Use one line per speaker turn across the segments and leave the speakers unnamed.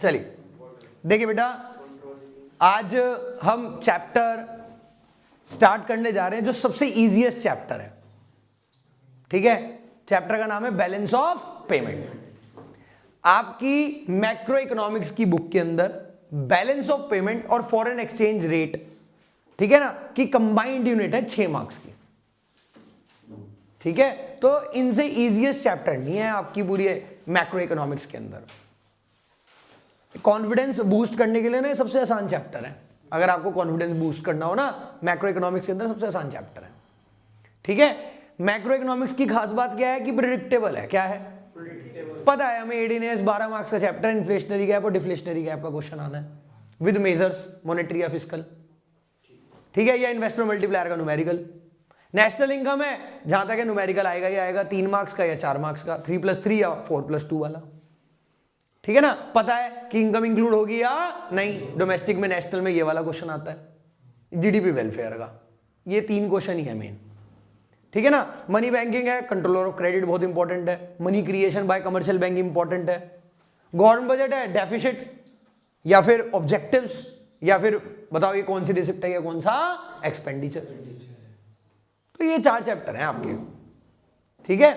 चलिए देखिए बेटा, आज हम चैप्टर स्टार्ट करने जा रहे हैं जो सबसे इजीएस्ट चैप्टर है, ठीक है। चैप्टर का नाम है बैलेंस ऑफ पेमेंट। आपकी मैक्रो इकोनॉमिक्स की बुक के अंदर बैलेंस ऑफ पेमेंट और फॉरेन एक्सचेंज रेट, ठीक है ना, कि कंबाइंड यूनिट है 6 मार्क्स की, ठीक है। तो इनसे इजीएस्ट चैप्टर नहीं है आपकी पूरी मैक्रो इकोनॉमिक्स के अंदर। कॉन्फिडेंस बूस्ट करने के लिए ना सबसे आसान चैप्टर है। अगर आपको कॉन्फिडेंस बूस्ट करना हो ना, मैक्रो इकोनॉमिक्स के अंदर सबसे आसान चैप्टर है, ठीक है। मैक्रो इकोनॉमिक्स की खास बात क्या है कि प्रेडिक्टेबल है। क्या है? पता है हमें। एडीएनएस 12 मार्क्स का चैप्टर, इन्फ्लेशनरी गैप और डिफ्लेशनरी गैप का क्वेश्चन आना है विद मेजर्स, मॉनेटरी या फिस्कल, ठीक है, या इन्वेस्टमेंट मल्टीप्लायर का न्यूमेरिकल। नेशनल इनकम है, जहां तक है न्यूमेरिकल आएगा ही आएगा, 3 मार्क्स का या 4 मार्क्स का, 3+3 या 4+2 वाला, ठीक है ना। पता है कि इनकम इंक्लूड होगी या नहीं, डोमेस्टिक में, नेशनल में, ये वाला क्वेश्चन आता है, जीडीपी वेलफेयर का, ये 3 क्वेश्चन ही है मेन, ठीक है ना। मनी बैंकिंग है, कंट्रोलर ऑफ क्रेडिट बहुत इंपॉर्टेंट है, money creation bye commercial bank important है, गवर्नमेंट बजट है, डेफिसिट या फिर ऑब्जेक्टिव्स, या फिर बताओ ये कौन सी रिसिप्ट है या कौन सा एक्सपेंडिचर। तो ये 4 चैप्टर हैं आपके, ठीक है।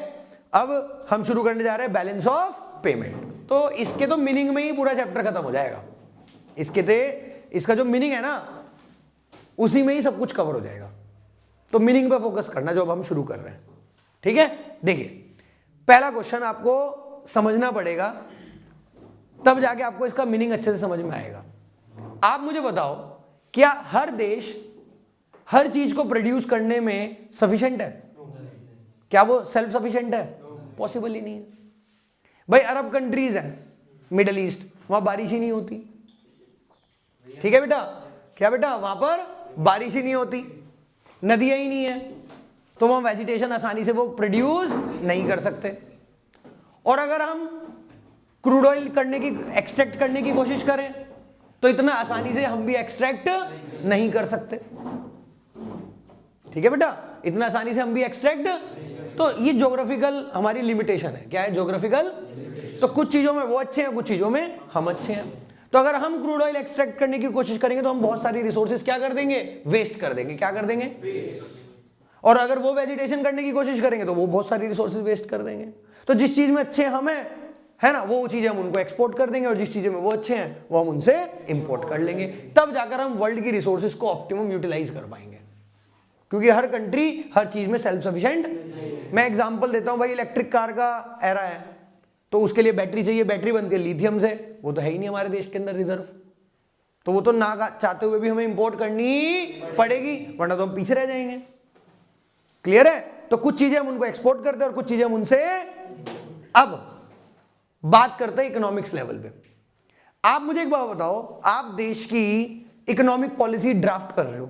अब हम शुरू करने जा रहे हैं बैलेंस ऑफ पेमेंट। तो इसके तो मीनिंग में ही पूरा चैप्टर खत्म हो जाएगा। इसका जो मीनिंग है ना, उसी में ही सब कुछ कवर हो जाएगा। तो मीनिंग पे फोकस करना जो अब हम शुरू कर रहे हैं, ठीक है। देखिए पहला क्वेश्चन आपको समझना पड़ेगा, तब जाके आपको इसका मीनिंग अच्छे से समझ में आएगा। आप मुझे बताओ, क्या हर देश हर चीज को प्रोड्यूस करने में सफिशिएंट है? क्या वो सेल्फ सफिशिएंट है? पॉसिबल ही नहीं है भाई। अरब कंट्रीज हैं, मिडिल ईस्ट, वहां बारिश ही नहीं होती, ठीक है बेटा। क्या बेटा? वहां पर बारिश ही नहीं होती, नदियां ही नहीं है, तो वहां वेजिटेशन आसानी से वो प्रोड्यूस नहीं कर सकते। और अगर हम क्रूड ऑयल एक्सट्रैक्ट करने की कोशिश करें तो इतना आसानी से हम भी एक्सट्रैक्ट नहीं कर सकते, ठीक है बेटा, इतना आसानी से हम भी एक्सट्रैक्ट। तो ये ज्योग्राफिकल हमारी लिमिटेशन है। क्या है? ज्योग्राफिकल। तो कुछ चीजों में वो अच्छे हैं, कुछ चीजों में हम अच्छे हैं। तो अगर हम क्रूड ऑयल एक्सट्रैक्ट करने की कोशिश करेंगे तो हम बहुत सारी रिसोर्सेज क्या कर देंगे? वेस्ट कर देंगे। क्या कर देंगे? वेस्ट। और अगर वो वेजिटेशन करने की कोशिश करेंगे तो वो बहुत सारी रिसोर्सेज वेस्ट कर देंगे। तो जिस चीज में अच्छे हम हैं, है ना, वो चीजें हम उनको एक्सपोर्ट कर देंगे, और जिस चीजें में वो अच्छे हैं वो हम उनसे इंपोर्ट कर लेंगे। तब जाकर हम वर्ल्ड की रिसोर्सेज को ऑप्टिमम यूटिलाइज कर पाएंगे, क्योंकि हर कंट्री हर चीज में सेल्फ सफिशिएंट। मैं एग्जांपल देता हूं भाई, इलेक्ट्रिक कार का एरा है तो उसके लिए बैटरी चाहिए, बैटरी बनती है लिथियम से, वो तो है ही नहीं हमारे देश के अंदर रिजर्व, तो वो तो ना चाहते हुए भी हमें इंपोर्ट करनी पड़ेगी, वरना तो हम पीछे रह जाएंगे। क्लियर है? तो कुछ चीजें हम उनको एक्सपोर्ट करते हैं और कुछ चीजें हम उनसे। अब बात करते हैं इकोनॉमिक्स लेवल पे। आप मुझे एक बात बताओ, आप देश की इकोनॉमिक पॉलिसी ड्राफ्ट कर रहे हो,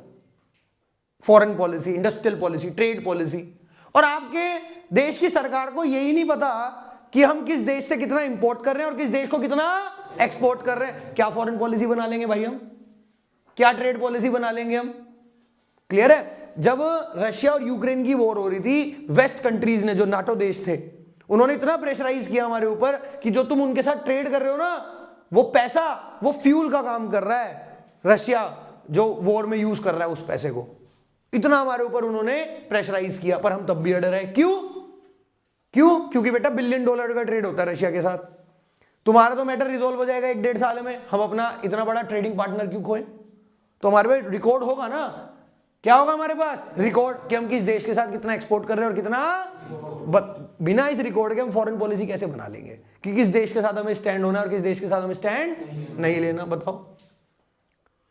foreign policy, industrial policy, trade policy, और आपके देश की सरकार को यही नहीं पता कि हम किस देश से कितना इंपोर्ट कर रहे हैं और किस देश को कितना एक्सपोर्ट कर रहे हैं। क्या फॉरेन पॉलिसी बना लेंगे भाई हम? क्या ट्रेड पॉलिसी बना लेंगे हम? क्लियर है? जब रशिया और यूक्रेन की वॉर हो रही थी, वेस्ट कंट्रीज ने, जो नाटो देश थे, उन्होंने इतना प्रेशराइज किया हमारे ऊपर कि जो तुम उनके साथ ट्रेड कर रहे हो ना, वो पैसा, वो फ्यूल का काम कर रहा है। रशिया जो वॉर में यूज कर रहा है उस पैसे को, इतना हमारे ऊपर उन्होंने प्रेशराइज किया, पर हम तब भी अड़े रहे। क्यों? क्योंकि बेटा $1 बिलियन का ट्रेड होता है रशिया के साथ। तुम्हारा तो मैटर रिजोल्व हो जाएगा 1-1.5 साल में, हम अपना इतना बड़ा ट्रेडिंग पार्टनर क्यों खोए? तो हमारे पास रिकॉर्ड होगा ना। क्या होगा हमारे पास? रिकॉर्ड, कि हम किस देश के साथ कितना एक्सपोर्ट कर रहे हैं और कितना। बिना इस रिकॉर्ड के हम फॉरेन पॉलिसी कैसे बना लेंगे कि किस देश के साथ हमें स्टैंड होना है और किस देश के साथ हमें स्टैंड नहीं लेना? बताओ।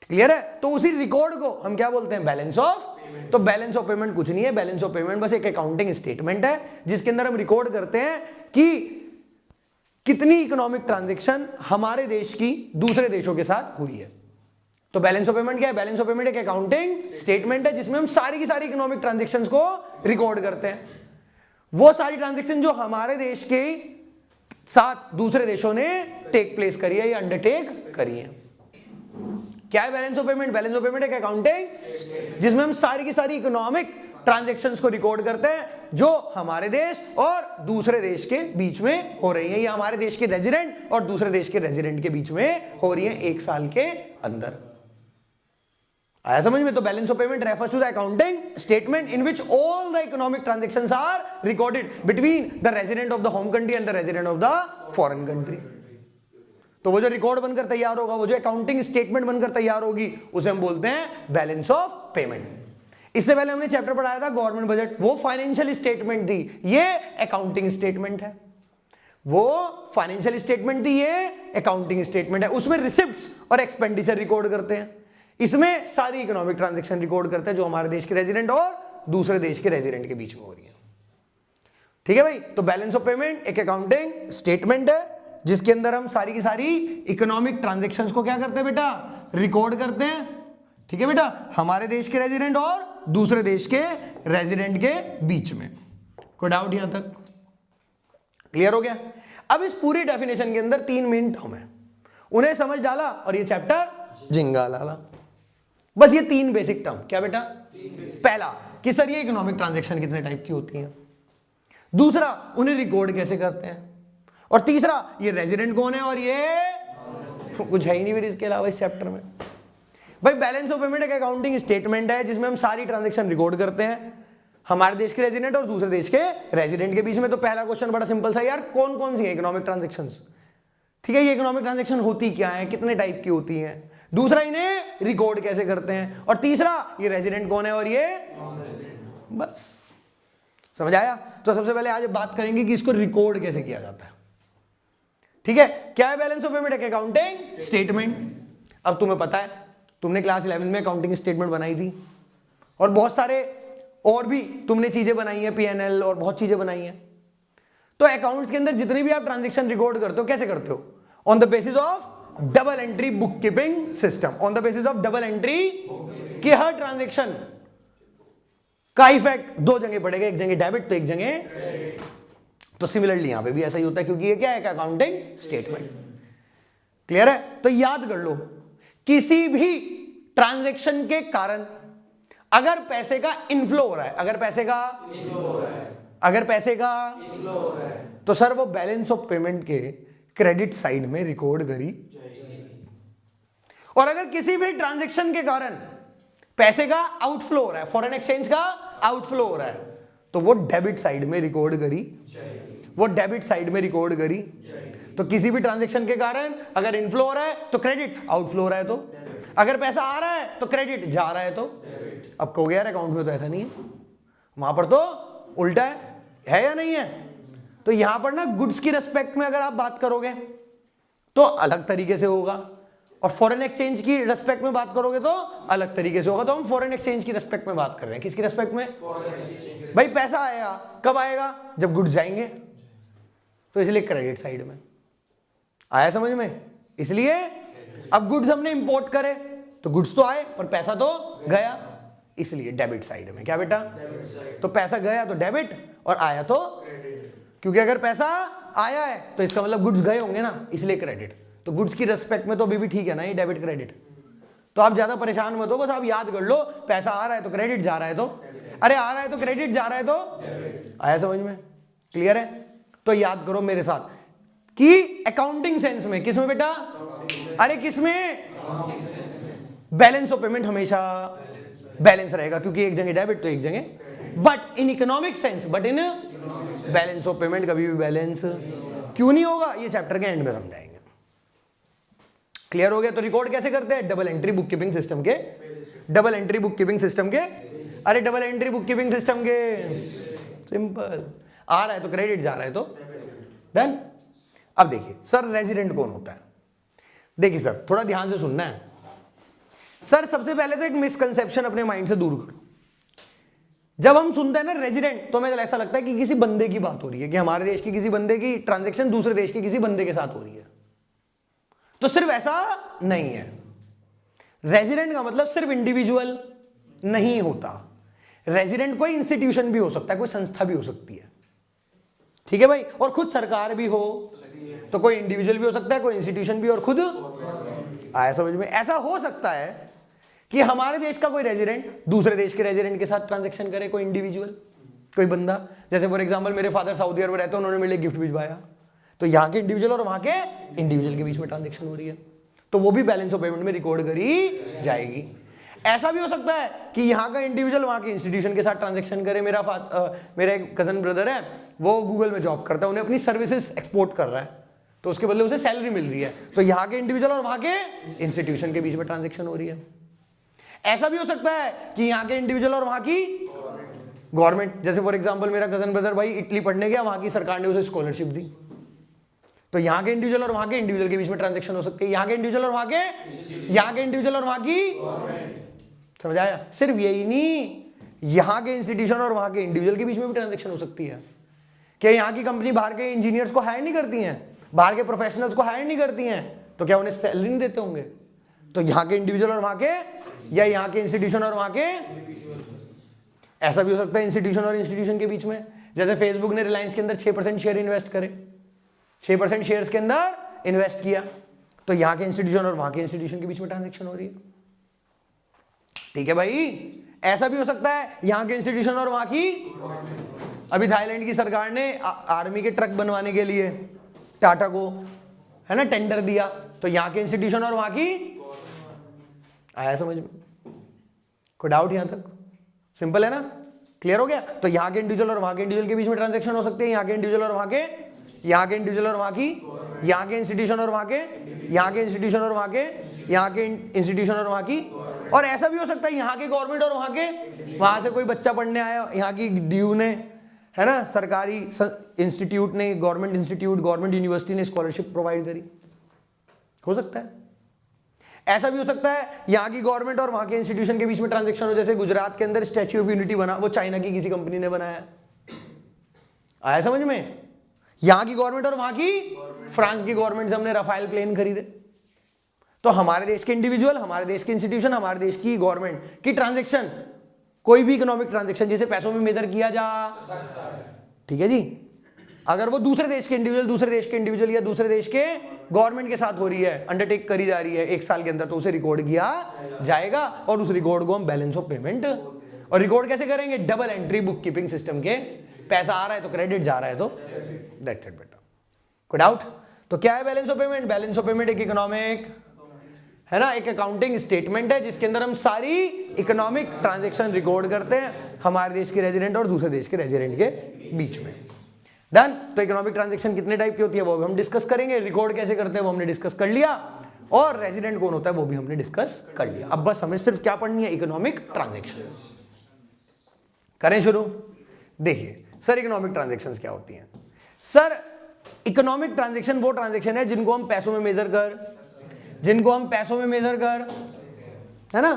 क्लियर है? तो उसी रिकॉर्ड को हम क्या बोलते हैं? Balance of. तो बैलेंस ऑफ पेमेंट कुछ नहीं है, बैलेंस ऑफ पेमेंट बस एक अकाउंटिंग स्टेटमेंट है जिसके अंदर हम रिकॉर्ड करते हैं कि कितनी इकोनॉमिक ट्रांजैक्शन हमारे देश की दूसरे देशों के साथ हुई है। तो बैलेंस ऑफ पेमेंट क्या है? बैलेंस ऑफ पेमेंट एक अकाउंटिंग स्टेटमेंट है जिसमें हम सारी की सारी इकोनॉमिक ट्रांजैक्शंस को रिकॉर्ड करते हैं। वो सारी ट्रांजैक्शन जो हमारे देश के साथ दूसरे देशों ने टेक प्लेस करी है या अंडरटेक करी है। क्या है balance of payment? Balance of payment एक अकाउंटिंग जिसमें हम सारी की सारी इकोनॉमिक ट्रांजैक्शंस को रिकॉर्ड करते हैं जो हमारे देश और दूसरे देश के बीच में हो रही है, या हमारे देश के रेजिडेंट और दूसरे देश के रेजिडेंट के बीच में हो रही है एक साल के अंदर। आया समझ में? तो balance of payment refers to the accounting statement in which all the economic transactions are recorded between the resident of the home country and the resident of the foreign country. तो वो जो रिकॉर्ड बनकर तैयार होगा, वो जो accounting statement बनकर तैयार होगी, उसे हम बोलते हैं बैलेंस ऑफ पेमेंट। इससे पहले हमने चैप्टर पढ़ाया था गवर्नमेंट बजट, वो फाइनेंशियल स्टेटमेंट थी, ये अकाउंटिंग स्टेटमेंट है। वो फाइनेंशियल स्टेटमेंट थी, ये अकाउंटिंग स्टेटमेंट है। उसमें रिसिप्ट्स और एक्सपेंडिचर रिकॉर्ड करते हैं, इसमें सारी इकोनॉमिक ट्रांजैक्शन रिकॉर्ड करते हैं जो हमारे देश के रेजिडेंट और दूसरे देश के रेजिडेंट के बीच में हो रही है। ठीक है भाई? तो बैलेंस ऑफ पेमेंट एक अकाउंटिंग स्टेटमेंट है जिसके अंदर हम सारी की सारी इकोनॉमिक ट्रांजैक्शंस को क्या करते हैं बेटा? रिकॉर्ड करते हैं। ठीक है बेटा? हमारे देश के रेजिडेंट और दूसरे देश के रेजिडेंट के बीच में। कोई डाउट यहां तक? क्लियर हो गया? अब इस पूरी डेफिनेशन के अंदर 3 मेन टर्म है, उन्हें समझ डाला और ये चैप्टर जिंगा लाला। बस ये 3 बेसिक टर्म। क्या बेटा? पहला कि सर ये इकोनॉमिक ट्रांजैक्शन कितने टाइप की होती हैं, दूसरा उन्हें रिकॉर्ड कैसे करते हैं, और तीसरा ये रेजिडेंट कौन है, और ये कुछ है ही नहीं फिर इसके अलावा इस चैप्टर में। भाई बैलेंस ऑफ पेमेंट एक अकाउंटिंग स्टेटमेंट है जिसमें हम सारी ट्रांजैक्शन रिकॉर्ड करते हैं हमारे देश के रेजिडेंट और दूसरे देश के रेजिडेंट के बीच में। तो पहला क्वेश्चन बड़ा सिंपल सा, यार कौन कौन सी है इकोनॉमिक ट्रांजैक्शंस? ठीक है, ये इकोनॉमिक ट्रांजैक्शन होती क्या है, कितने टाइप की होती हैं, दूसरा इन्हें रिकॉर्ड कैसे करते हैं, और तीसरा ये रेजिडेंट कौन है और ये बस। समझ आया? तो सबसे पहले आज बात करेंगे कि इसको रिकॉर्ड कैसे किया जाता है। ठीक है? क्या है बैलेंस ऑफ पेमेंट? एक अकाउंटिंग स्टेटमेंट। अब तुम्हें पता है, तुमने क्लास 11 में अकाउंटिंग स्टेटमेंट बनाई थी और बहुत सारे और भी तुमने चीजें बनाई हैं, पीएनएल और बहुत चीजें बनाई हैं। तो अकाउंट्स के अंदर जितने भी आप ट्रांजैक्शन रिकॉर्ड करते हो कैसे करते हो? On the basis of double entry bookkeeping system. On the basis of double entry कि हर ट्रांजैक्शन का इफेक्ट 2 जगह पड़ेगा, एक जगह डेबिट तो एक जगह। तो सिमिलरली यहां पे भी ऐसा ही होता है क्योंकि ये क्या है? Accounting statement. क्लियर है? तो याद कर लो, किसी भी ट्रांजैक्शन के कारण अगर पैसे का इनफ्लो हो रहा है, अगर पैसे का तो सर वो बैलेंस ऑफ पेमेंट के क्रेडिट साइड में रिकॉर्ड करी। और अगर किसी भी ट्रांजैक्शन के कारण पैसे का आउटफ्लो हो रहा है, फॉरेन एक्सचेंज का आउटफ्लो हो रहा है, तो वो डेबिट साइड में रिकॉर्ड करी, वो डेबिट साइड में रिकॉर्ड करी। तो किसी भी ट्रांजैक्शन के कारण अगर इनफ्लो हो रहा है तो क्रेडिट, आउटफ्लो हो रहा है तो, अगर पैसा आ रहा है तो क्रेडिट, जा रहा है तो। अब कहोगे यार अकाउंट में तो ऐसा नहीं है, वहां पर तो उल्टा है या नहीं है? तो यहां पर ना गुड्स की रेस्पेक्ट में अगर आप बात करोगे तो अलग तरीके से होगा, और फॉरेन एक्सचेंज की रेस्पेक्ट में बात करोगे तो अलग तरीके से होगा। तो हम फॉरेन एक्सचेंज की रेस्पेक्ट में बात कर रहे हैं। किसकी रेस्पेक्ट में? भाई पैसा आएगा, कब आएगा? जब गुड्स जाएंगे, तो इसलिए क्रेडिट साइड में। आया समझ में? इसलिए अब गुड्स हमने इंपोर्ट करे तो गुड्स तो आए पर पैसा तो गया, इसलिए डेबिट साइड में। क्या बेटा? तो पैसा गया तो डेबिट और आया तो क्रेडिट, क्योंकि अगर पैसा आया है तो इसका मतलब गुड्स गए होंगे ना, इसलिए क्रेडिट। तो गुड्स की रेस्पेक्ट में तो अभी भी ठीक है ना ये डेबिट क्रेडिट। तो आप ज्यादा परेशान मत हो, बस आप याद कर लो, पैसा आ रहा है तो क्रेडिट, जा रहा है तो, अरे आ रहा है तो क्रेडिट, जा रहा है तो। आया समझ में? क्लियर है? तो याद करो मेरे साथ कि अकाउंटिंग सेंस में, किसमें बेटा? अरे किसमें? बैलेंस ऑफ पेमेंट हमेशा बैलेंस रहेगा क्योंकि एक जगह डेबिट तो एक जगह। But in economic sense, but in balance of payment कभी भी बैलेंस क्यों नहीं होगा, ये चैप्टर के एंड में समझाएंगे। क्लियर हो गया? तो रिकॉर्ड कैसे करते हैं? Double entry bookkeeping system के, double entry bookkeeping system के, अरे double entry bookkeeping system के, सिंपल। आ रहा है तो क्रेडिट, जा रहा है तो डन। अब देखिए सर रेजिडेंट कौन होता है? देखिए सर थोड़ा ध्यान से सुनना है सर। सबसे पहले तो एक मिसकंसेप्शन अपने माइंड से दूर करो। जब हम सुनते हैं ना रेजिडेंट तो हमें ऐसा लगता है कि किसी बंदे की बात हो रही है, कि हमारे देश की किसी बंदे की ट्रांजैक्शन दूसरे देश के किसी बंदे के साथ हो रही है। तो सिर्फ ऐसा नहीं है। रेजिडेंट का मतलब सिर्फ इंडिविजुअल नहीं होता। रेजिडेंट कोई इंस्टीट्यूशन भी हो सकता है, कोई संस्था भी हो सकती है। ठीक है भाई? और खुद सरकार भी हो तो कोई इंडिविजुअल भी हो सकता है, कोई इंस्टीट्यूशन भी, और खुद। आया समझ में? ऐसा हो सकता है कि हमारे देश का कोई रेजिडेंट दूसरे देश के रेजिडेंट के साथ ट्रांजेक्शन करे, कोई इंडिविजुअल, कोई बंदा, जैसे फॉर एग्जांपल मेरे फादर सऊदी अरब रहते हैं, उन्होंने मेरे लिए गिफ्ट भिजवाया, तो यहाँ के इंडिविजुअल और वहाँ के इंडिविजुअल के बीच में ट्रांजेक्शन हो रही है, तो वो भी बैलेंस ऑफ पेमेंट में रिकॉर्ड करी जाएगी। ऐसा भी हो सकता है कि यहाँ का इंडिविजुअल वहाँ के इंस्टीट्यूशन के साथ ट्रांजेक्शन करे। मेरा एक कजन ब्रदर है, वो गूगल में जॉब करता है, उन्हें अपनी सर्विसेज एक्सपोर्ट कर रहा है, तो उसके बदले उसे सैलरी मिल रही है, तो यहाँ के इंडिविजुअल और वहाँ के इंस्टीट्यूशन के बीच में ट्रांजेक्शन हो रही है। ऐसा भी हो सकता है कि यहाँ के इंडिविजुअल और वहाँ की गवर्नमेंट, जैसे फॉर एग्जाम्पल मेरा कजन ब्रदर भाई इटली पढ़ने गया, वहाँ की सरकार ने उसे स्कॉलरशिप दी, तो यहाँ के इंडिविजुअल और वहाँ के इंडिविजुअल के बीच में ट्रांजेक्शन हो सकती है, यहाँ के इंडिविजुअल और वहाँ के इंडिविजुअल और वहाँ की, समझ आया? सिर्फ यही नहीं, यहाँ के इंस्टीट्यूशन और वहाँ के इंडिविजुअल के बीच में भी ट्रांजेक्शन हो सकती है। क्या यहाँ की कंपनी बाहर के इंजीनियर्स को हायर नहीं करती हैं, बाहर के प्रोफेशनल्स को हायर नहीं करती हैं, तो क्या उन्हें सैलरी नहीं देते होंगे? तो यहाँ के इंडिविजुअल और वहाँ के, या यहाँ के इंस्टीट्यूशन और वहाँ के, ऐसा भी हो सकता है इंस्टीट्यूशन और इंस्टीट्यूशन के बीच में। जैसे फेसबुक ने रिलायंस के अंदर 6% शेयर इन्वेस्ट करे, 6% शेयर्स के अंदर इन्वेस्ट किया, तो यहाँ के इंस्टीट्यूशन और वहाँ के इंस्टीट्यूशन के बीच में ट्रांजेक्शन हो रही है। ठीक है भाई? ऐसा भी हो सकता है यहाँ के इंस्टीट्यूशन और वहाँ की, अभी थाईलैंड की सरकार ने आर्मी के ट्रक बनवाने के लिए टाटा को, है ना, टेंडर दिया, तो यहाँ के इंस्टीट्यूशन और वहाँ की, आया समझ में? कोई डाउट यहाँ तक? सिंपल है ना? क्लियर हो गया? तो यहाँ के इंडिविजुअल और वहाँ के इंडिविजुअल के बीच में ट्रांजेक्शन हो सकते हैं, यहाँ के इंडिविजुअल और वहाँ के, यहाँ के इंडिविजुअल और वहाँ की, यहाँ के इंस्टीट्यूशन और वहाँ के, यहाँ के इंस्टीट्यूशन और वहाँ के, यहाँ के इंस्टीट्यूशन और वहाँ की। और ऐसा भी हो सकता है यहाँ के गवर्नमेंट और वहाँ के, वहाँ से कोई बच्चा पढ़ने आया, यहाँ की डीयू ने, है ना, सरकारी इंस्टीट्यूट ने, गवर्नमेंट इंस्टीट्यूट, गवर्नमेंट यूनिवर्सिटी ने स्कॉलरशिप प्रोवाइड करी, हो सकता है। ऐसा भी हो सकता है यहाँ की गवर्नमेंट और वहाँ के इंस्टीट्यूशन के बीच में ट्रांजेक्शन हो, जैसे गुजरात के अंदर स्टैच्यू ऑफ यूनिटी बना, वो चाइना की किसी कंपनी ने बनाया, आया समझ में? यहाँ की गवर्नमेंट और वहाँ की, फ्रांस की गवर्नमेंट से हमने राफेल प्लेन खरीदे, तो हमारे देश के इंडिविजुअल, हमारे देश के इंस्टीट्यूशन, हमारे देश की गवर्नमेंट की ट्रांजेक्शन, कोई भी इकोनॉमिक ट्रांजेक्शन जिसे पैसों में मेजर किया जा, ठीक है जी, अगर वो दूसरे देश के इंडिविजुअल या दूसरे देश के गवर्नमेंट के साथ हो रही है, अंडरटेक करी जा रही है 1 साल के अंदर, तो उसे रिकॉर्ड किया जाएगा, और उस रिकॉर्ड को हम बैलेंस ऑफ पेमेंट, और रिकॉर्ड कैसे करेंगे? Double entry bookkeeping system के, पैसा आ रहा है तो क्रेडिट, जा रहा है तो दैट्स इट बेटा। कोई डाउट? तो क्या है balance of payment? Balance of payment एक इकोनॉमिक, है ना, एक अकाउंटिंग स्टेटमेंट है जिसके अंदर हम सारी इकोनॉमिक ट्रांजैक्शन रिकॉर्ड करते हैं हमारे देश के रेजिडेंट और दूसरे देश के रेजिडेंट के बीच में। डन? तो इकोनॉमिक ट्रांजैक्शन कितने टाइप की होती है वो भी हम डिस्कस करेंगे, रिकॉर्ड कैसे करते हैं वो हमने डिस्कस कर लिया, और रेजिडेंट कौन होता है वो भी हमने डिस्कस कर लिया। अब बस हमें सिर्फ क्या पढ़नी है? Economic transaction. करें शुरू? देखिए सर, इकोनॉमिक ट्रांजैक्शंस क्या होती हैं? सर इकोनॉमिक ट्रांजैक्शन वो ट्रांजैक्शन है जिनको हम पैसों में मेजर कर, है ना,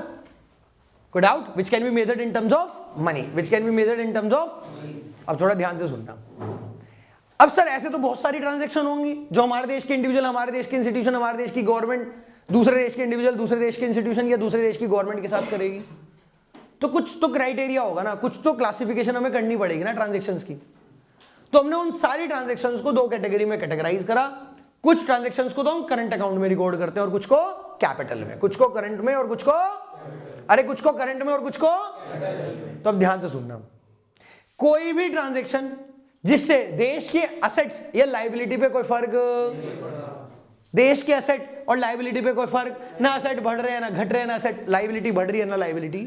कोई doubt? Which can be measured in terms of money, अब थोड़ा ध्यान से सुनना। अब सर ऐसे तो बहुत सारी ट्रांजैक्शन होंगी जो हमारे देश के इंडिविजुअल, हमारे देश के इंस्टीट्यूशन, हमारे देश की गवर्नमेंट दूसरे देश के इंडिविजुअल, दूसरे देश के इंस्टीट्यूशन या दूसरे देश की गवर्नमेंट के साथ करेगी, तो कुछ तो क्राइटेरिया होगा ना, कुछ तो क्लासिफिकेशन हमें करनी पड़ेगी ना ट्रांजैक्शंस की। तो हमने उन सारी ट्रांजैक्शंस को 2 कैटेगरी में कैटेगराइज करा। कुछ ट्रांजैक्शंस को तो हम करंट अकाउंट में रिकॉर्ड करते हैं और कुछ को कैपिटल में, कुछ को करंट में और कुछ को, अरे कुछ को करंट में और कुछ को, तो अब ध्यान से सुनना, कोई भी ट्रांजैक्शन जिससे देश के असेट्स या लायबिलिटी पे कोई फर्क, देश के असेट और लायबिलिटी पे कोई फर्क, ना असेट बढ़ रहे हैं ना घट रहे हैं, ना असेट लायबिलिटी बढ़ रही है ना लायबिलिटी,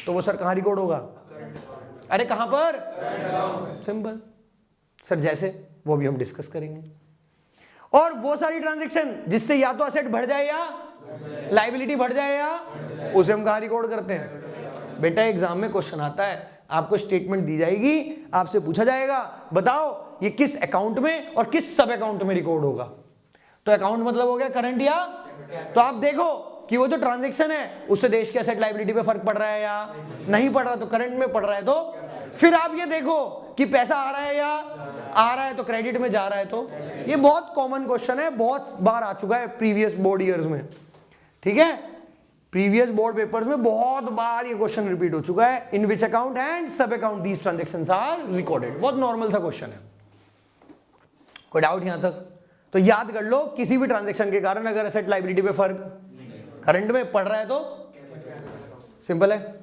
तो वो सर कहां रिकॉर्ड होगा? अरे कहां पर? सिंपल सर, जैसे वो भी हम डिस्कस करेंगे। और वो सारी ट्रांजैक्शन जिससे या तो असेट बढ़ जाए या लायबिलिटी बढ़ जाए या, उसे हम कहां रिकॉर्ड करते हैं? बेटा एग्जाम में क्वेश्चन आता है, आपको स्टेटमेंट दी जाएगी, आपसे पूछा जाएगा बताओ ये किस अकाउंट में और किस सब अकाउंट में रिकॉर्ड होगा। तो अकाउंट मतलब हो गया करंट या, तो आप देखो कि वो जो ट्रांजैक्शन है उससे देश के एसेट लायबिलिटी पे फर्क पड़ रहा है या नहीं पड़ रहा, तो करंट में पड़ रहा है, तो फिर आप ये देखो कि पैसा आ रहा है या आ रहा है, तो क्रेडिट में जा रहा है, तो ये बहुत कॉमन क्वेश्चन है, बहुत बार आ चुका है प्रीवियस बोर्ड ईयर्स में, ठीक है, प्रीवियस बोर्ड पेपर्स में बहुत बार ये क्वेश्चन रिपीट हो चुका है। In which account and sub account these transactions are recorded, बहुत नॉर्मल सा क्वेश्चन है। कोई डाउट यहां तक? तो याद कर लो, किसी भी ट्रांजैक्शन के कारण अगर एसेट लायबिलिटी पे फर्क करंट में पड़ रहा है तो सिंपल है।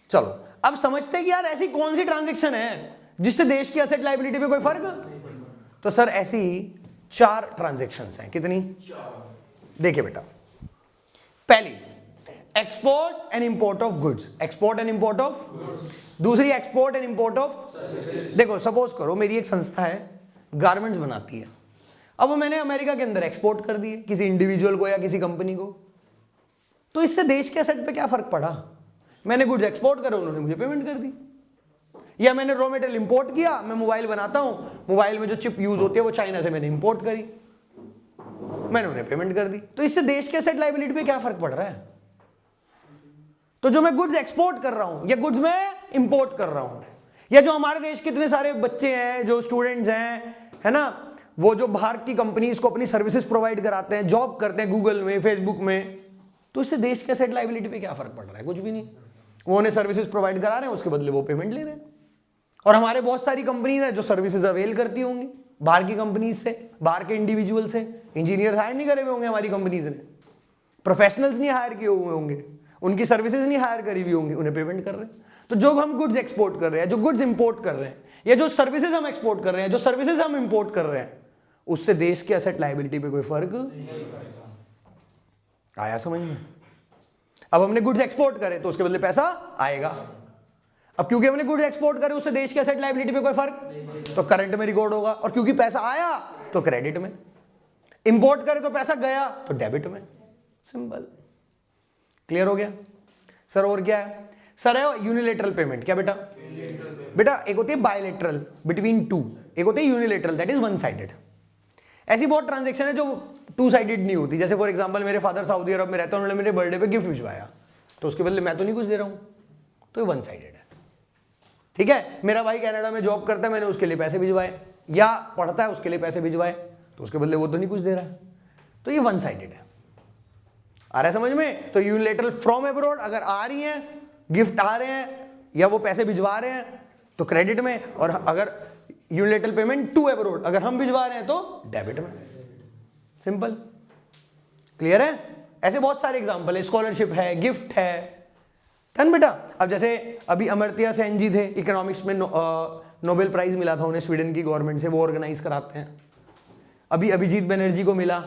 चलो अब समझते हैं कि यार ऐसी कौन सी ट्रांजैक्शन है जिससे देश की एसेट लायबिलिटी पे कोई फर्क। तो सर ऐसी 4 ट्रांजैक्शंस हैं। कितनी? देखिए बेटा, पहली export and import of goods, export and import of. दूसरी एक्सपोर्ट एंड इंपोर्ट ऑफ। देखो सपोज करो मेरी एक संस्था है, गारमेंट्स बनाती है, अब वो मैंने अमेरिका के अंदर एक्सपोर्ट कर दिए किसी इंडिविजुअल को या किसी कंपनी को, तो इससे देश के एसेट पे क्या फर्क पड़ा? मैंने गुड्स एक्सपोर्ट करे, उन्होंने मुझे पेमेंट कर दी। या मैंने रॉ मटेरियल इंपोर्ट किया, मैं मोबाइल बनाता हूं, मोबाइल में जो चिप यूज होती है वो चाइना से मैंने इंपोर्ट करी, मैंने उन्हें पेमेंट कर दी। तो इससे देश के एसेट लायबिलिटी पे क्या फर्क पड़ रहा है? तो जो मैं गुड्स एक्सपोर्ट कर रहा हूं या गुड्स मैं इंपोर्ट कर रहा हूं, या जो हमारे देश के इतने सारे बच्चे हैं, जो स्टूडेंट्स हैं, है ना, वो जो बाहर की कंपनीज को अपनी सर्विसेज प्रोवाइड कराते हैं, जॉब करते हैं गूगल में, फेसबुक में, तो इससे देश के एसेट लायबिलिटी पे क्या फर्क पड़ रहा है? कुछ भी नहीं। वो उन्हें सर्विसेज प्रोवाइड करा रहे हैं, उसके बदले वो पेमेंट ले रहे हैं। और हमारे बहुत सारी कंपनीज हैं जो सर्विसेज अवेल करती होंगी बाहर की कंपनीज से, बाहर के इंडिविजुअल से। इंजीनियर हायर नहीं करे हुए होंगे हमारी कंपनीज ने, प्रोफेशनल्स नहीं हायर किए हुए होंगे, उनकी सर्विसेज नहीं हायर करी हुई होंगी, उन्हें पेमेंट कर रहे हैं। तो जो हम गुड्स एक्सपोर्ट कर रहे हैं, जो गुड्स इंपोर्ट कर रहे हैं, या जो सर्विसेज हम एक्सपोर्ट कर रहे हैं, जो सर्विसेज हम इंपोर्ट कर रहे हैं, उससे देश के एसेट लायबिलिटी पे कोई फर्क आया समझ में? अब हमने गुड्स एक्सपोर्ट करे तो उसके बदले पैसा आएगा। अब क्योंकि हमने गुड्स एक्सपोर्ट करे उससे देश के एसेट लायबिलिटी पे कोई फर्क, तो करंट में रिकॉर्ड होगा। और क्योंकि पैसा आया तो क्रेडिट में, इंपोर्ट करे तो पैसा गया तो डेबिट में। सिंपल, क्लियर हो गया सर? और क्या है सर? है यूनिलेटरल पेमेंट। क्या बेटा? बेटा एक होती है बायलेटरल बिटवीन टू, एक होती है unilateral, that is one sided. ऐसी बहुत ट्रांजैक्शन है जो 2 साइडेड नहीं होती। जैसे फॉर एग्जांपल मेरे फादर सऊदी अरब में रहते हैं, उन्होंने मेरे बर्थडे पे गिफ्ट भिजवाया, तो उसके बदले मैं तो नहीं कुछ दे रहा हूं, तो ये वन साइडेड है। ठीक है, मेरा भाई कनाडा में जॉब करता है, मैंने उसके लिए पैसे भिजवाए, या पढ़ता है उसके लिए पैसे भिजवाए, तो उसके बदले वो तो नहीं कुछ दे रहा है, तो ये वन साइडेड है। आ रहा है समझ में? तो यूनिलेटरल फ्रॉम अब्रॉड अगर आ रही है, गिफ्ट आ रहे हैं या वो पैसे भिजवा रहे हैं तो क्रेडिट में, और अगर यूनिलेटरल पेमेंट टू अब्रॉड अगर हम भिजवा रहे हैं तो डेबिट में। सिंपल, क्लियर है? ऐसे बहुत सारे एग्जांपल है, स्कॉलरशिप है, गिफ्ट है। डन बेटा। अब जैसे अभी अमर्त्य सेन जी थे, इकोनॉमिक्स में नोबेल प्राइज मिला था उन्हें स्वीडन की गवर्नमेंट से, वो ऑर्गेनाइज कराते हैं। अभी अभिजीत बनर्जी को मिला,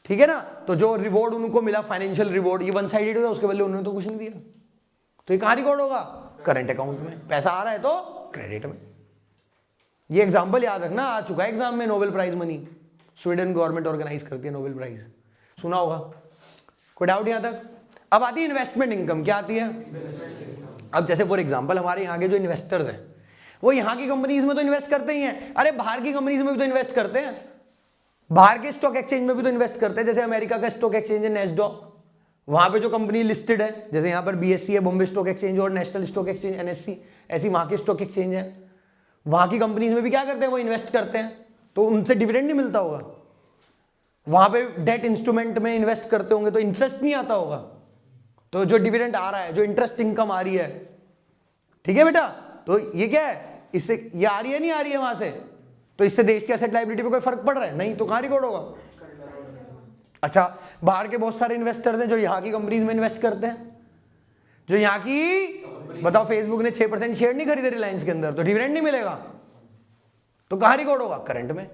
ठीक है ना, तो जो रिवॉर्ड उनको मिला फाइनेंशियल रिवॉर्ड, ये वन साइडेड होगा, उसके बदले उन्होंने तो कुछ नहीं दिया, तो ये कहां रिकॉर्ड होगा? करंट अकाउंट में। पैसा आ रहा है तो क्रेडिट में। ये एग्जांपल याद रखना, आ चुका है एग्जाम में, Nobel prize money Sweden government organise करती है नोबेल प्राइज, सुना होगा। कोई डाउट यहां तक? अब आती है इन्वेस्टमेंट इनकम। क्या आती है? अब जैसे फॉर एग्जांपल हमारे यहाँ के जो इन्वेस्टर्स हैं वो यहाँ की कंपनीज में तो इन्वेस्ट करते ही हैं, अरे बाहर की कंपनीज में भी तो इन्वेस्ट करते हैं, बाहर के स्टॉक एक्सचेंज में भी तो इन्वेस्ट करते हैं। जैसे अमेरिका का स्टॉक एक्सचेंज है नैस्डॉक, वहां पे जो कंपनी लिस्टेड है, जैसे यहाँ पर बीएससी है बॉम्बे स्टॉक एक्सचेंज, और नेशनल स्टॉक एक्सचेंज एनएससी, ऐसी वहां के स्टॉक एक्सचेंज है, वहां की कंपनीज में भी क्या करते हैं? वो इन्वेस्ट करते हैं, तो उनसे डिविडेंड नहीं मिलता होगा। वहां पे डेट इंस्ट्रूमेंट में इन्वेस्ट करते होंगे तो इंटरेस्ट नहीं आता होगा, तो जो डिविडेंड आ रहा है, जो इंटरेस्ट इनकम आ रही है, ठीक है बेटा, तो ये क्या है? इससे ये आ रही है, नहीं आ रही है वहां से, तो इससे देश की एसेट लायबिलिटी पे कोई फर्क पड़ रहा है? नहीं, तो कहां रिकॉर्ड होगा? अच्छा, बाहर के बहुत सारे इन्वेस्टर्स हैं जो यहाँ की कंपनीज में इन्वेस्ट करते हैं, जो यहाँ की, बताओ फेसबुक ने 6% शेयर नहीं खरीदे रिलायंस के अंदर, तो डिविडेंड नहीं मिलेगा, तो कहां रिकॉर्ड होगा? करंट में।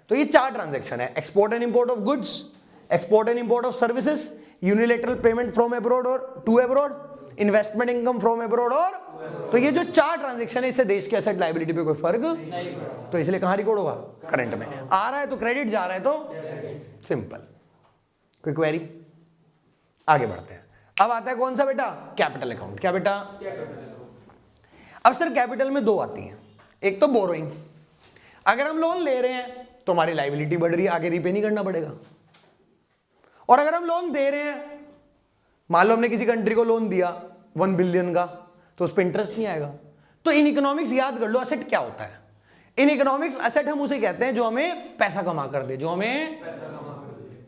तो ये 4 ट्रांजैक्शन है, export and import of goods, export and import of services, unilateral payment from abroad और to abroad, investment income from abroad, और तो ये जो 4 ट्रांजैक्शन है इससे देश के एसेट लायबिलिटी पे कोई फर्क नहीं, तो इसलिए कहां रिकॉर्ड होगा? करंट में। आ रहा है तो क्रेडिट, जा रहा है तो सिंपल। कोई क्वेरी? आगे बढ़ते हैं। अब आता है कौन सा बेटा? Capital account. क्या बेटा? अब सर कैपिटल में 2 आती हैं, एक तो बोरोइंग, अगर हम लोन ले रहे हैं तो हमारी लायबिलिटी बढ़ रही है, आगे रीपे नहीं करना पड़ेगा, और अगर हम लोन दे रहे हैं, मान लो हमने किसी कंट्री को लोन दिया 1 बिलियन का, तो उस पर इंटरेस्ट नहीं आएगा। तो इन इकोनॉमिक्स याद कर लो, एसेट क्या होता है? इन इकोनॉमिक्स एसेट हम उसे कहते हैं जो हमें पैसा कमा कर दे, जो हमें पैसा कमा कर दे।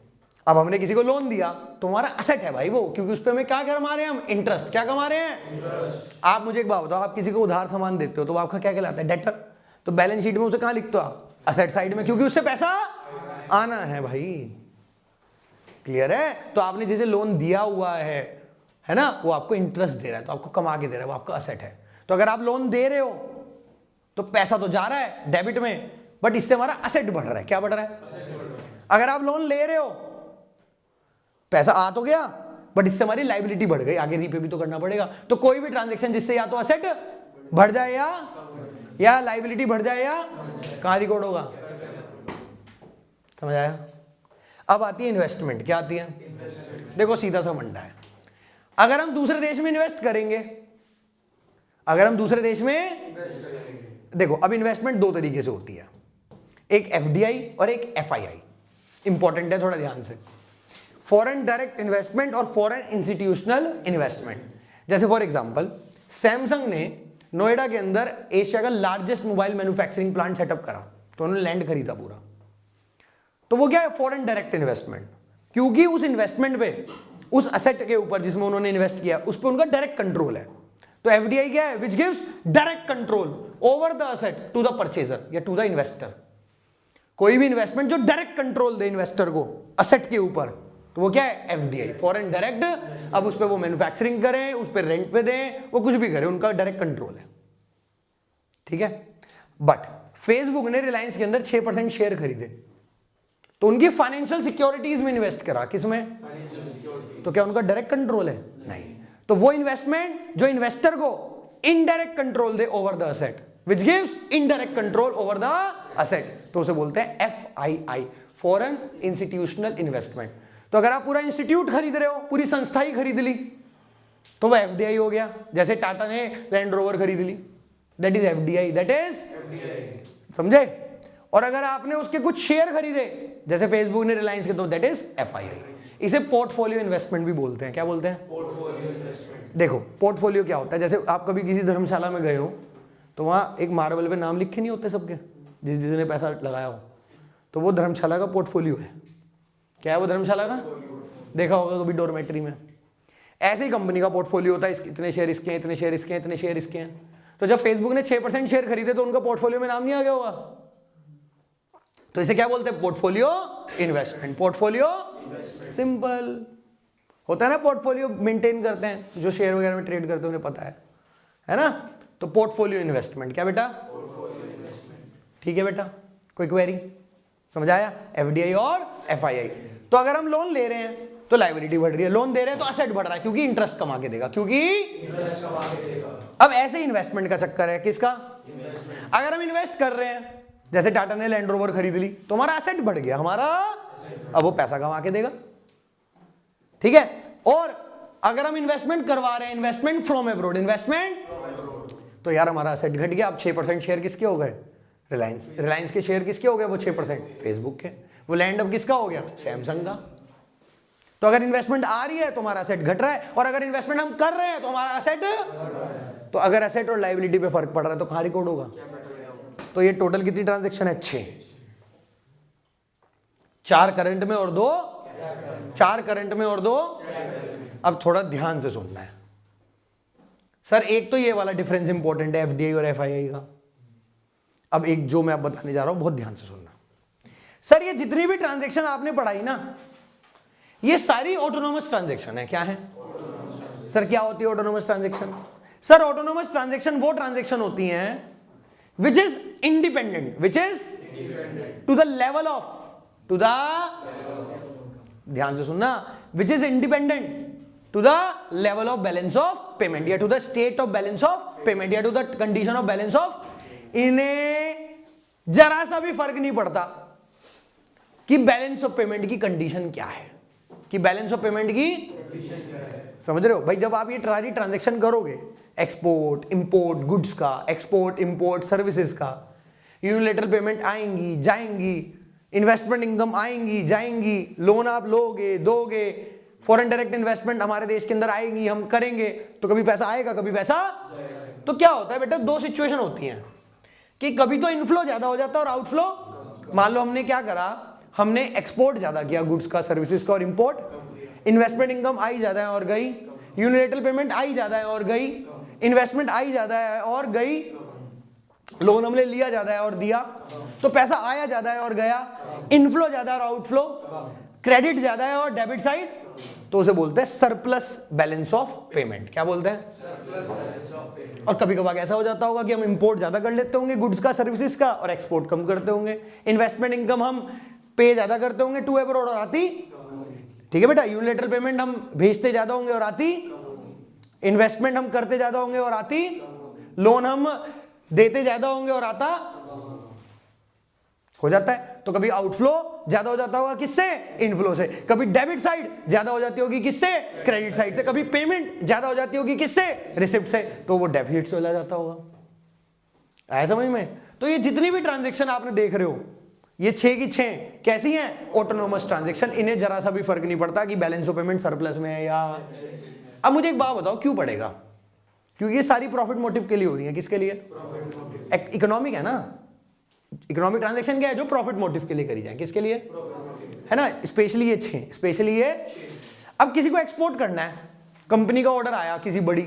अब हमने किसी को लोन दिया तो हमारा एसेट है भाई वो, क्योंकि उस पर हमें क्या कमा रहे हैं? हम इंटरेस्ट। क्या कमा रहे हैं? इंटरेस्ट। आप मुझे एक बात बताओ, आप किसी को उधार सामान देते हो तो आपका क्या कहलाता है? डेटर। तो बैलेंस शीट में उसे कहां लिखते हो आप? एसेट साइड में, क्योंकि उससे पैसा आना है भाई। क्लियर है? तो आपने जिसे लोन दिया हुआ है है ना, वो आपको इंटरेस्ट दे रहा है, तो आपको कमा के दे रहा है, वो आपका असेट है। तो अगर आप लोन दे रहे हो तो पैसा तो जा रहा है डेबिट में, बट इससे हमारा असेट बढ़ रहा है। क्या बढ़ रहा है? अगर आप लोन ले रहे हो, पैसा आ तो गया, बट इससे हमारी लाइबिलिटी बढ़ गई, आगे रीपे भी तो करना पड़ेगा। तो कोई भी ट्रांजेक्शन जिससे या तो असेट बढ़ जाए या लाइबिलिटी बढ़ जाए, या कहां रिकॉर्ड होगा? समझ आया? अब आती है इन्वेस्टमेंट। क्या आती है? देखो सीधा सा फंडा है, अगर हम दूसरे देश में इन्वेस्ट करेंगे, अगर हम दूसरे देश में, देखो अब इन्वेस्टमेंट दो तरीके से होती है, एक एफडीआई और एक एफआईआई। इंपॉर्टेंट है, थोड़ा ध्यान से। फॉरेन डायरेक्ट इन्वेस्टमेंट और फॉरेन इंस्टीट्यूशनल इन्वेस्टमेंट। जैसे फॉर एग्जांपल सैमसंग ने नोएडा के अंदर एशिया का largest mobile manufacturing plant setup करा, तो उन्होंने लैंड खरीदा पूरा, तो वो क्या है? Foreign direct investment. क्योंकि उस इन्वेस्टमेंट पे, उस असेट के ऊपर जिसमें उन्होंने इन्वेस्ट किया, उस पर उनका डायरेक्ट कंट्रोल है। तो एफडीआई क्या है? Which gives direct control over the asset to the purchaser या टू द इन्वेस्टर। कोई भी इन्वेस्टमेंट जो डायरेक्ट कंट्रोल दे इन्वेस्टर को असेट के ऊपर, तो वो क्या है? FDI, foreign direct. अब उस पर वो मैन्युफैक्चरिंग करें, उस पर रेंट पे दें, वो कुछ भी करें, उनका डायरेक्ट कंट्रोल है। ठीक है? बट फेसबुक ने रिलायंस के अंदर 6% शेयर खरीदे, तो उनकी फाइनेंशियल सिक्योरिटीज में इन्वेस्ट करा। किसमें? तो क्या उनका डायरेक्ट कंट्रोल है? नहीं। तो वो इन्वेस्टमेंट जो इन्वेस्टर को indirect control they over the asset, which gives indirect control over the asset, तो उसे बोलते हैं एफआईआई, फॉरेन इंस्टीट्यूशनल इन्वेस्टमेंट। तो अगर आप पूरा इंस्टीट्यूट खरीद रहे हो, पूरी संस्था ही खरीद ली, तो वह एफडीआई हो गया। जैसे टाटा ने लैंड रोवर खरीद ली, that is FDI, that is, समझे? और अगर आपने उसके कुछ शेयर खरीदे, जैसे फेसबुक ने रिलायंस के, तो दैट इज एफआईआई। इसे पोर्टफोलियो इन्वेस्टमेंट भी बोलते हैं। क्या बोलते हैं? Portfolio investment. देखो पोर्टफोलियो क्या होता है, जैसे आप कभी किसी धर्मशाला में गए हो, तो वहाँ एक मार्बल पे नाम लिखे नहीं होते सबके, जिसने पैसा लगाया हो, तो वो धर्मशाला का पोर्टफोलियो है। क्या है वो धर्मशाला का? देखा होगा कभी डोरमेट्री में। ऐसे ही कंपनी का पोर्टफोलियो होता है, इतने शेयर इसके हैं, इतने शेयर इसके हैं, इतने शेयर इसके हैं। तो जब फेसबुक ने 6% शेयर खरीदे, तो उनका पोर्टफोलियो में नाम नहीं आ गया होगा? तो इसे क्या बोलते हैं? Portfolio investment. पोर्टफोलियो सिंपल होता है ना, पोर्टफोलियो मेंटेन करते हैं, जो शेयर वगैरह में ट्रेड करते हैं उन्हें पता है ना? तो पोर्टफोलियो इन्वेस्टमेंट। क्या बेटा? ठीक है बेटा, कोई क्वेरी? समझ आया? एफडीआई और एफआईआई। तो अगर हम लोन ले रहे हैं तो लायबिलिटी बढ़ रही है, लोन दे रहे हैं तो असेट बढ़ रहा है, क्योंकि इंटरेस्ट कमा के देगा, क्योंकि इंटरेस्ट कमा के देगा। अब ऐसे इन्वेस्टमेंट का चक्कर है, किसका? अगर हम इन्वेस्ट कर रहे हैं, जैसे टाटा ने लैंड रोवर खरीद ली, तो हमारा असेट बढ़ गया, हमारा, अब वो पैसा कमा के देगा। ठीक है? और अगर हम इन्वेस्टमेंट करवा रहे हैं, इन्वेस्टमेंट फ्रॉम अब्रॉड, इन्वेस्टमेंट, तो यार हमारा असेट घट गया। अब 6% शेयर किसके हो गए? रिलायंस। रिलायंस के शेयर किसके हो गए? वो 6% फेसबुक के। वो लैंड अब किसका हो गया? सैमसंग का। तो अगर इन्वेस्टमेंट आ रही है तो हमारा असेट घट रहा है, और अगर इन्वेस्टमेंट हम कर रहे हैं तो हमारा असेट, तो अगर असेट और लायबिलिटी पे फर्क पड़ रहा है तो कहां रिकॉर्ड होगा? तो ये टोटल कितनी ट्रांजैक्शन है? 6। 4 करंट में और 2, 4 करंट में और 2। अब थोड़ा ध्यान से सुनना है सर। एक तो ये वाला डिफरेंस इंपॉर्टेंट है एफडीआई और एफआईआई का। अब एक जो मैं अब बताने जा रहा हूं, बहुत ध्यान से सुनना सर। ये जितनी भी ट्रांजैक्शन आपने पढ़ाई ना, ये सारी ऑटोनोमस ट्रांजैक्शन है। क्या है सर? क्या होती है autonomous transaction? Sir autonomous transaction वो ट्रांजैक्शन होती हैं which is independent, which is to the level of, to the, ध्यान से सुनना, which is independent to the level of balance of payment, या to the state of balance of payment, या to the condition of balance of, इन्हें जरा सा भी फर्क नहीं पड़ता कि बैलेंस ऑफ पेमेंट की कंडीशन क्या है, कि बैलेंस ऑफ पेमेंट की समझ रहे हो भाई? जब आप ये सारी ट्रांजैक्शन करोगे, एक्सपोर्ट इंपोर्ट गुड्स का, एक्सपोर्ट इंपोर्ट सर्विसेज का, यूनिलैटरल पेमेंट आएंगी जाएंगी, इन्वेस्टमेंट इनकम आएंगी जाएंगी, लोन आप लोगे दोगे, फॉरेन डायरेक्ट इन्वेस्टमेंट हमारे देश के अंदर आएगी, हम करेंगे, तो कभी पैसा आएगा कभी पैसा। तो क्या होता है बेटा? 2 सिचुएशन होती हैं कि कभी तो इनफ्लो ज्यादा हो जाता है और आउटफ्लो। मान लो हमने क्या करा, हमने एक्सपोर्ट ज्यादा किया गुड्स का, सर्विसेज का और इंपोर्ट, इन्वेस्टमेंट इनकम आई ज्यादा है और गई, यूनिलैटरल पेमेंट आई ज्यादा है और गई, इन्वेस्टमेंट आई ज्यादा है और गई, लोन हमने लिया ज्यादा है और दिया, तो पैसा आया ज्यादा है और गया, इनफ्लो ज्यादा है और आउटफ्लो, क्रेडिट ज्यादा है और डेबिट साइड तो उसे बोलते हैं सरप्लस बैलेंस ऑफ पेमेंट। क्या बोलते हैं? और कभी कभार ऐसा हो जाता होगा कि हम इंपोर्ट ज्यादा कर लेते होंगे गुड्स का, सर्विसेज का, और एक्सपोर्ट कम करते होंगे। इन्वेस्टमेंट इनकम हम पे ज्यादा करते होंगे टू अब्रॉड और आती, ठीक है बेटा, यूनिलैटरल पेमेंट हम भेजते ज्यादा होंगे और आती, इन्वेस्टमेंट हम करते ज्यादा होंगे और आती, लोन हम देते ज्यादा होंगे और आता हो जाता है। तो कभी आउटफ्लो ज्यादा हो जाता होगा किससे? इनफ्लो से। कभी डेबिट साइड ज्यादा हो जाती होगी किससे? क्रेडिट साइड से। कभी पेमेंट ज्यादा हो जाती होगी किससे? रिसिप्ट से। तो वो डेफिसिट चला जाता होगा। आया समझ में? तो ये जितनी भी ट्रांजेक्शन आपने देख रहे हो, ये 6 की 6 कैसी हैं? Autonomous transaction. इन्हें जरा सा भी फर्क नहीं पड़ता कि बैलेंस ऑफ पेमेंट सरप्लस में है या। अब मुझे एक बात बताओ, क्यों पड़ेगा? क्योंकि ये सारी प्रॉफिट मोटिव के लिए हो रही है। किसके लिए? इकोनॉमिक है ना। इकोनॉमिक ट्रांजैक्शन क्या है? जो प्रॉफिट मोटिव के लिए करी जाए। किसके लिए? है ना। स्पेशली ये 6, स्पेशली ये। अब किसी को एक्सपोर्ट करना है, कंपनी का ऑर्डर आया किसी बड़ी,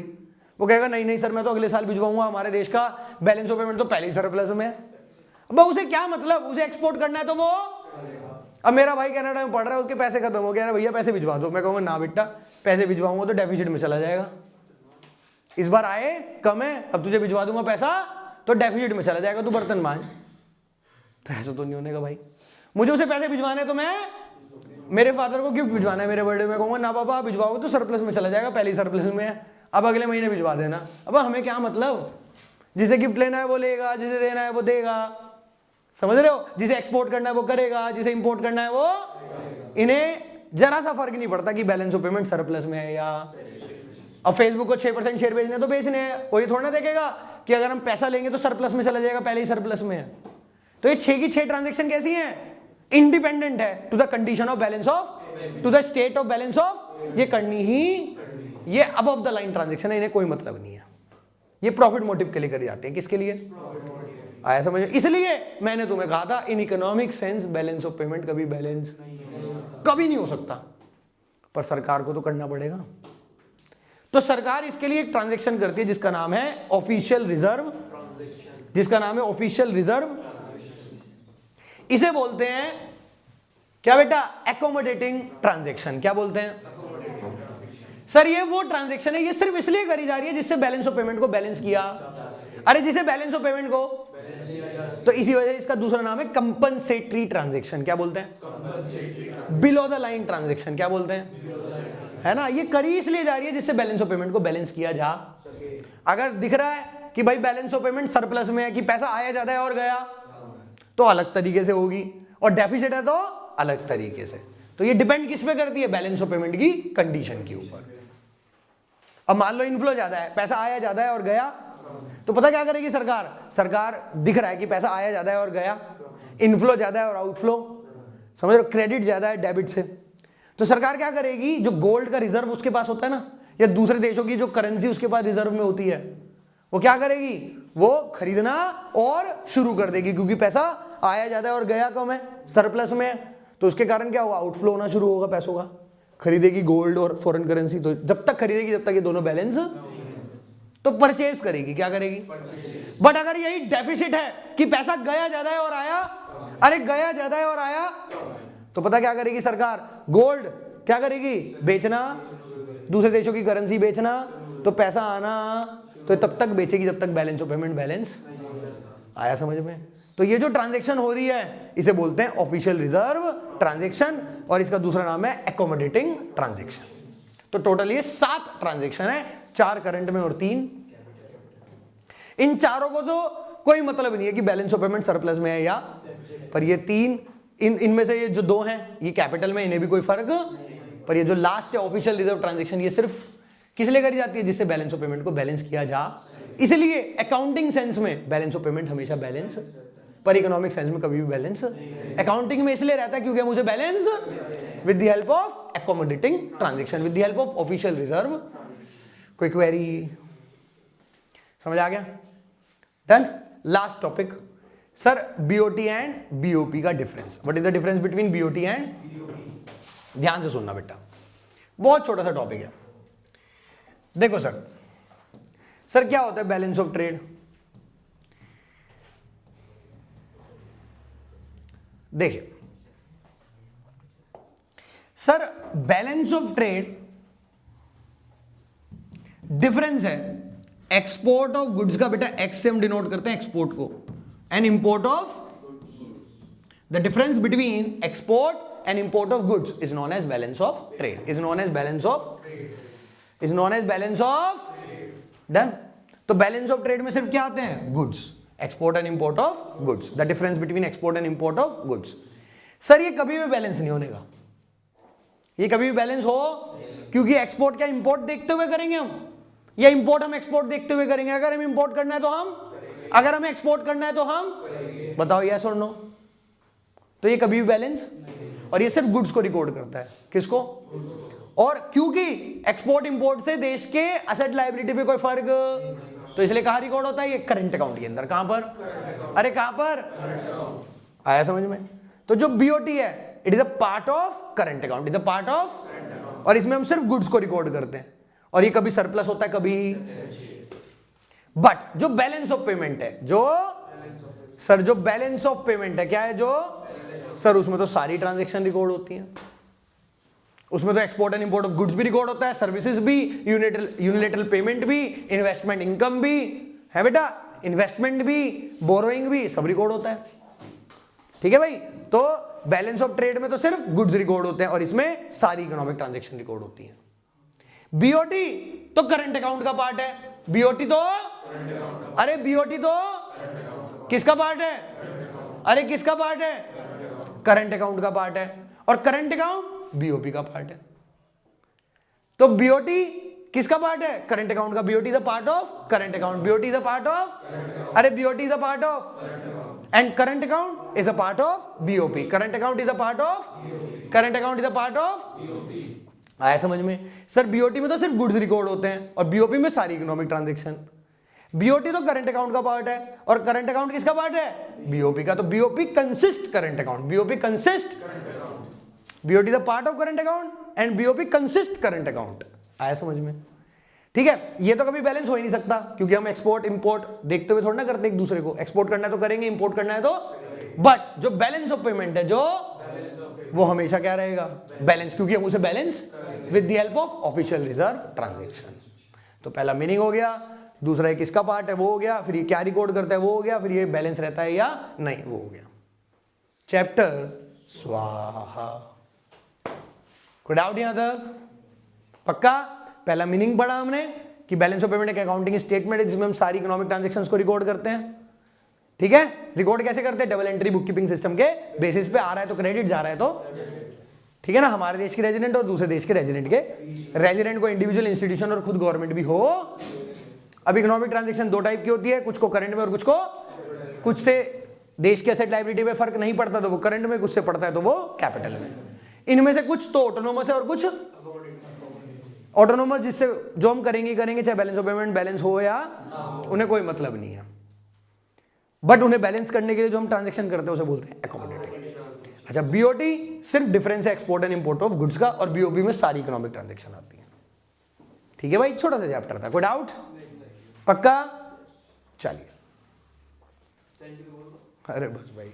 वो कहेगा नहीं नहीं सर मैं तो अगले साल भिजवाऊंगा, हमारे देश का बैलेंस ऑफ पेमेंट तो पहले ही सरप्लस में है। अब उसे क्या मतलब, उसे एक्सपोर्ट करना है तो वो, अब मेरा भाई कनाडा में पढ़ रहा है, उसके पैसे खत्म हो गया, भैया पैसे भिजवा दो। मैं कहूंगा ना बेटा, पैसे भिजवाऊंगा तो डेफिसिट में चला जाएगा। इस बार आए कम है, अब तुझे भिजवा दूंगा पैसा तो डेफिसिट में चला जाएगा, तू बर्तन मांज। तो ऐसा तो नहीं होने का भाई। मुझे उसे पैसे भिजवाने तो मैं, मेरे फादर को गिफ्ट भिजवाना है मेरे बर्थडे में, कहूंगा ना पापा भिजवाओगे तो सरप्लस में चला जाएगा, पहले ही सरप्लस में है, अब अगले महीने भिजवा देना। अब हमें क्या मतलब, जिसे गिफ्ट लेना है वो लेगा, जिसे देना है वो देगा, समझ रहे हो? जिसे एक्सपोर्ट करना है वो करेगा, जिसे इंपोर्ट करना है वो, इन्हें जरा सा फर्क नहीं पड़ता कि बैलेंस ऑफ पेमेंट सरप्लस में है या। अब फेसबुक को 6% शेयर बेचने तो बेचने हैं, वो ये थोड़ा ना देखेगा कि अगर हम पैसा लेंगे तो सरप्लस में चला जाएगा, पहले ही सरप्लस में है। तो ये 6 की 6 ट्रांजैक्शन कैसी हैं? इंडिपेंडेंट है to the condition of balance of, to the state of balance of. ये करनी ही, ये अबव द लाइन ट्रांजैक्शन है, इन्हें कोई मतलब नहीं है। ये प्रॉफिट मोटिव के लिए करी जाती है। किसके लिए? आया समझ? इसलिए मैंने तुम्हें कहा था in economic sense balance of payment कभी बैलेंस कभी नहीं हो सकता, पर सरकार को तो करना पड़ेगा। तो सरकार इसके लिए एक ट्रांजैक्शन करती है जिसका नाम है ऑफिशियल रिजर्व, जिसका नाम है ऑफिशियल रिजर्व। इसे बोलते हैं क्या बेटा? Accommodating transaction. क्या बोलते हैं सर? ये वो ट्रांजैक्शन है, ये सिर्फ इसलिए करी जा रही है जिससे बैलेंस ऑफ पेमेंट को बैलेंस किया। अरे जिसे बैलेंस ऑफ पेमेंट को, तो इसी वजह से इसका दूसरा नाम है कंपनसेटरी ट्रांजैक्शन। क्या बोलते हैं? Below the line transaction. क्या बोलते हैं? है ना। ये करी इसलिए जा रही है जिससे बैलेंस ऑफ पेमेंट को बैलेंस किया जा। अगर दिख रहा है कि भाई बैलेंस ऑफ पेमेंट सरप्लस में है, कि पैसा आया जाता है और गया, तो अलग तरीके से होगी, और डेफिसिट है तो अलग तरीके से। तो ये डिपेंड किस पे करती है? बैलेंस ऑफ पेमेंट की कंडीशन के ऊपर। अब मान लो इनफ्लो ज्यादा है, पैसा आया ज्यादा है और गया, तो पता क्या करेगी सरकार? सरकार दिख रहा है कि पैसा आया ज्यादा है और गया, इनफ्लो ज्यादा है और आउटफ्लो, समझ रहे हो? क्रेडिट ज्यादा है डेबिट से, तो सरकार क्या करेगी? जो गोल्ड का रिजर्व उसके पास होता है ना, या दूसरे देशों की जो करेंसी उसके पास रिजर्व में होती है, वो क्या करेगी? वो खरीदना और शुरू कर देगी, क्योंकि पैसा आया ज्यादा है और गया कम है, सरप्लस में है। तो उसके कारण क्या होगा? आउटफ्लो होना शुरू होगा पैसों का। खरीदेगी गोल्ड और फॉरेन करेंसी, तो जब तक खरीदेगी जब तक ये दोनों बैलेंस, तो परचेज करेगी। क्या करेगी? बट अगर यही डेफिसिट है कि पैसा गया ज्यादा है और आया, अरे गया ज्यादा है और आया, तो पता क्या करेगी सरकार? गोल्ड क्या करेगी? बेचना, दूसरे देशों की करेंसी बेचना, तो पैसा आना, तो तब तक बेचेगी जब तक बैलेंस ऑफ पेमेंट बैलेंस। आया समझ में? तो ये जो ट्रांजैक्शन हो रही है इसे बोलते हैं ऑफिशियल रिजर्व ट्रांजैक्शन, और इसका दूसरा नाम है एकोमोडेटिंग ट्रांजैक्शन। तो टोटल ये 7 ट्रांजैक्शन है, 4 करंट में और 3। इन चारों को तो कोई मतलब नहीं है कि बैलेंस ऑफ पेमेंट सरप्लस में है या, पर ये 3, इनमें से ये जो 2 हैं ये कैपिटल में, इन्हें भी कोई फर्क, पर ये जो लास्ट है ऑफिशियल रिजर्व ट्रांजैक्शन, ये सिर्फ किस लिए करी जाती है? जिससे बैलेंस ऑफ पेमेंट को बैलेंस किया जा। इसलिए अकाउंटिंग सेंस में बैलेंस ऑफ पेमेंट हमेशा बैलेंस, पर इकोनॉमिक सेंस में कभी भी बैलेंस। अकाउंटिंग में इसलिए रहता है क्योंकि हम उसे balance with the help of accommodating transaction, with the help of official reserve. कोई क्वेरी समझ आ गया? Done. Last topic sir, BOT and BOP का difference. What is the difference between BOT and? ध्यान से सुनना बेटा, बहुत छोटा सा टॉपिक है। देखो सर क्या होता है बैलेंस ऑफ ट्रेड? देखिए sir balance of trade difference है एक्सपोर्ट ऑफ गुड्स का, बेटा एक्स से हम डिनोट करते हैं एक्सपोर्ट को, and import of, the difference between export and import of goods is known as balance of trade, is known as balance of, is known as balance of, done. तो balance of trade में सिर्फ क्या आते हैं? Goods, export and import of goods, the difference between export and import of goods. Sir ये कभी भी balance नहीं होने का, ये कभी भी बैलेंस हो, क्योंकि एक्सपोर्ट क्या इंपोर्ट देखते हुए करेंगे हम, या इंपोर्ट हम एक्सपोर्ट देखते हुए करेंगे? अगर हम इंपोर्ट करना है तो हम, अगर हमें एक्सपोर्ट करना है तो हम, बताओ यस और नो। तो ये कभी भी बैलेंस, और ये सिर्फ गुड्स को रिकॉर्ड करता है, किसको? और क्योंकि एक्सपोर्ट इंपोर्ट से देश के असेट लायबिलिटी पे कोई फर्क, तो इसलिए कहां रिकॉर्ड होता है? ये करंट अकाउंट के अंदर। कहां पर? अरे कहां पर? आया समझ में? तो जो बीओटी है it is a part of current account, is a part of, और इसमें हम सिर्फ गुड्स को रिकॉर्ड करते हैं, और ये कभी सरप्लस होता है कभी, बट जो बैलेंस ऑफ पेमेंट है, जो सर जो बैलेंस ऑफ पेमेंट है क्या है? जो सर उसमें तो सारी ट्रांजैक्शन रिकॉर्ड होती हैं, उसमें तो export and import of goods भी रिकॉर्ड होता है, सर्विसेज भी, यूनिलेटरल पेमेंट भी, इन्वेस्टमेंट इनकम भी है बेटा, इन्वेस्टमेंट भी, बोरोइंग भी, सब रिकॉर्ड होता है। ठीक है भाई, तो बैलेंस ऑफ ट्रेड में तो सिर्फ गुड्स रिकॉर्ड होते हैं और इसमें सारी इकोनॉमिक ट्रांजैक्शन रिकॉर्ड होती है। बीओटी तो करंट अकाउंट का पार्ट है, बीओटी तो, अरे बीओटी तो किसका पार्ट है? अरे किसका पार्ट है? करंट अकाउंट का पार्ट है, और करंट अकाउंट बीओपी का पार्ट है। तो बीओटी किसका पार्ट है? करंट अकाउंट का। BOT is a part of current account, BOT is a part of, अरे BOT is a part of, and current account is a part of BOP, current account is a part of, current account is a part of. आया समझ में? Sir BOT में तो सिर्फ goods record होते हैं और बीओपी में सारी इकोनॉमिक ट्रांजैक्शन। बीओटी तो करंट अकाउंट का पार्ट है, और करंट अकाउंट किसका पार्ट है? बीओपी का। तो BOP consist current account, BOP consist, BOT the part of current account and BOP consist current account. आया समझ में? ठीक है, ये तो कभी बैलेंस हो ही नहीं सकता, क्योंकि हम एक्सपोर्ट इंपोर्ट देखते हुए थोड़ा ना करते एक दूसरे को, एक्सपोर्ट करना है तो करेंगे, इंपोर्ट करना है तो, बट जो बैलेंस ऑफ पेमेंट है जो, वो हमेशा क्या रहेगा? बैलेंस, क्योंकि हम उसे balance with the help of official reserve transaction. तो पहला मीनिंग हो गया, दूसरा एक किसका पार्ट है वो हो गया, फिर ये क्या रिकॉर्ड करता है वो हो गया, फिर ये बैलेंस रहता है या नहीं वो हो गया। चैप्टर स्वाहा। कोई डाउट यहां तक? पक्का? पहला मीनिंग पढ़ा हमने कि बैलेंस ऑफ पेमेंट एक अकाउंटिंग स्टेटमेंट है जिसमें हम सारी इकोनॉमिक ट्रांजैक्शंस को रिकॉर्ड करते हैं। ठीक है, रिकॉर्ड कैसे करते हैं? Double entry bookkeeping system के बेसिस पे, आ रहा है तो क्रेडिट, जा रहा है तो, ठीक है ना, हमारे देश के रेजिडेंट और दूसरे देश के रेजिडेंट के, रेजिडेंट को इंडिविजुअल, इंस्टीट्यूशन और खुद गवर्नमेंट भी हो। अब इकोनॉमिक ट्रांजैक्शन दो टाइप की होती है, कुछ को करंट में और कुछ को, कुछ से देश के एसेट लायबिलिटी में फर्क नहीं पड़ता तो वो करंट में, कुछ से पड़ता है तो वो कैपिटल में। इनमें से कुछ तो ऑटोनोमस है और कुछ ऑटोनोमस, जिससे जो हम करेंगे चाहे बैलेंस ऑफ पेमेंट बैलेंस हो या उन्हें कोई मतलब नहीं है, बट उन्हें बैलेंस करने के लिए जो हम ट्रांजैक्शन करते हैं उसे बोलते हैं अकोमोडेटिव। अच्छा, बीओटी सिर्फ डिफरेंस है export and import of goods का, और बीओपी में सारी इकोनॉमिक ट्रांजैक्शन आती है। ठीक है भाई, छोटा सा चैप्टर था, कोई डाउट? पक्का? चलिए, अरे बस भाई।